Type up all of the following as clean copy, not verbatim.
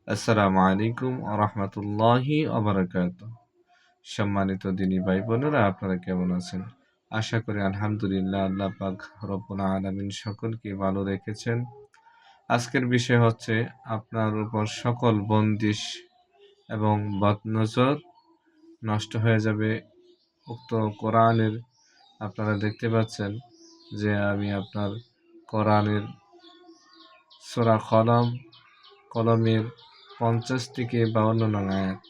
আসসালামু আলাইকুম ওয়া রাহমাতুল্লাহি ওয়া বারাকাতুহু। সম্মানিত দিনী ভাই বোনেরা, আপনারা কেমন আছেন? আশা করি আলহামদুলিল্লাহ, আল্লাহ পাক রব্বুল আলামিন সকলকে ভালো রেখেছেন। আজকের বিষয় হচ্ছে আপনার উপর সকল বন্দিশ এবং বদনজর নষ্ট হয়ে যাবে। উক্ত কোরআনের আপনারা দেখতে পাচ্ছেন যে আমি আপনার কোরআনের সূরা কলমের 50 থেকে 52 নং আয়াত।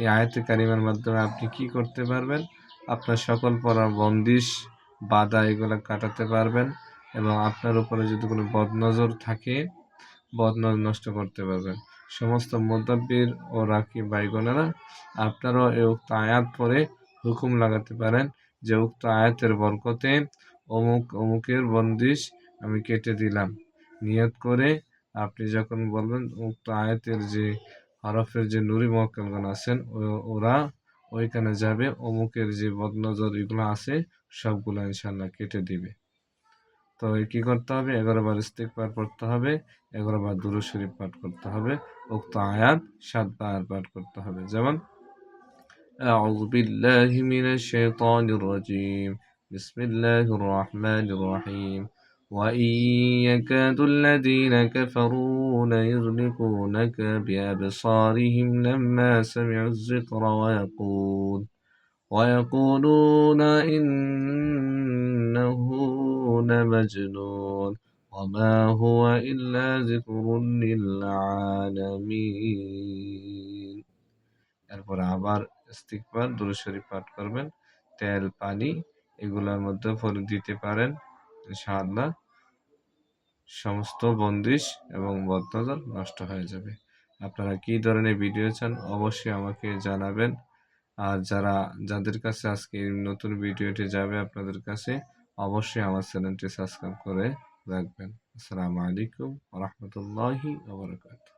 এই আয়াতে কারিমার মাধ্যমে আপনি কি করতে পারবেন? আপনার সকল বন্দিশ, বাধা এগুলো কাটাতে পারবেন এবং আপনার উপরে যদি কোনো বদনজর থাকে, বদনজর নষ্ট করতে পারবেন। সমস্ত মুদাব্বির ও রাকিব ভাই-বোনেরা, আপনারাও এই উক্ত আয়াত পড়ে হুকুম লাগাতে পারেন যে উক্ত আয়াতের বরকতে অমুকের বন্দিশ আমি কেটে দিলাম। নিয়ত করে আপনি যখন বলবেন, উক্ত আয়াতের যে হরফের যে নুরি মুআক্কালগণ আছেন ওরা ওইখানে যাবে, অমুকের যে বদনজর এগুলো আছে সবগুলো ইনশাআল্লাহ কেটে দিবে। তো কি করতে হবে? 11 বার ইস্তিগফার পড়তে হবে, 11 বার দুরূদ শরীফ পাঠ করতে হবে, উক্ত আয়াত 7 বার পাঠ করতে হবে। যেমন আউযু বিল্লাহি মিনাশ শাইতানির রাজীম, বিসমিল্লাহির রহমানির রহিম। وإن يكاد الذين كفروا ليزلقونك بأبصارهم لما سمعوا الذكر ويقولون إنه لمجنون وما هو إلا ذكر للعالمين। এরপর আবার ইস্তিগফার, দুরূদ শরীফ পাঠ করবেন। তেল, পানি এগুলোর মধ্যে ভরে দিতে পারেন। ইনশাআল্লাহ সমস্ত বন্দিশ এবং বদনজর নষ্ট হয়ে যাবে। আপনারা কি ধরনের ভিডিও চান অবশ্যই আমাকে জানাবেন। আর যাদের কাছে আজকে এই নতুন ভিডিওটি যাবে আপনাদের কাছে, অবশ্যই আমার চ্যানেলটি সাবস্ক্রাইব করে রাখবেন। আসসালামু আলাইকুম ওয়া রাহমাতুল্লাহি ওয়া বারাকাতুহু।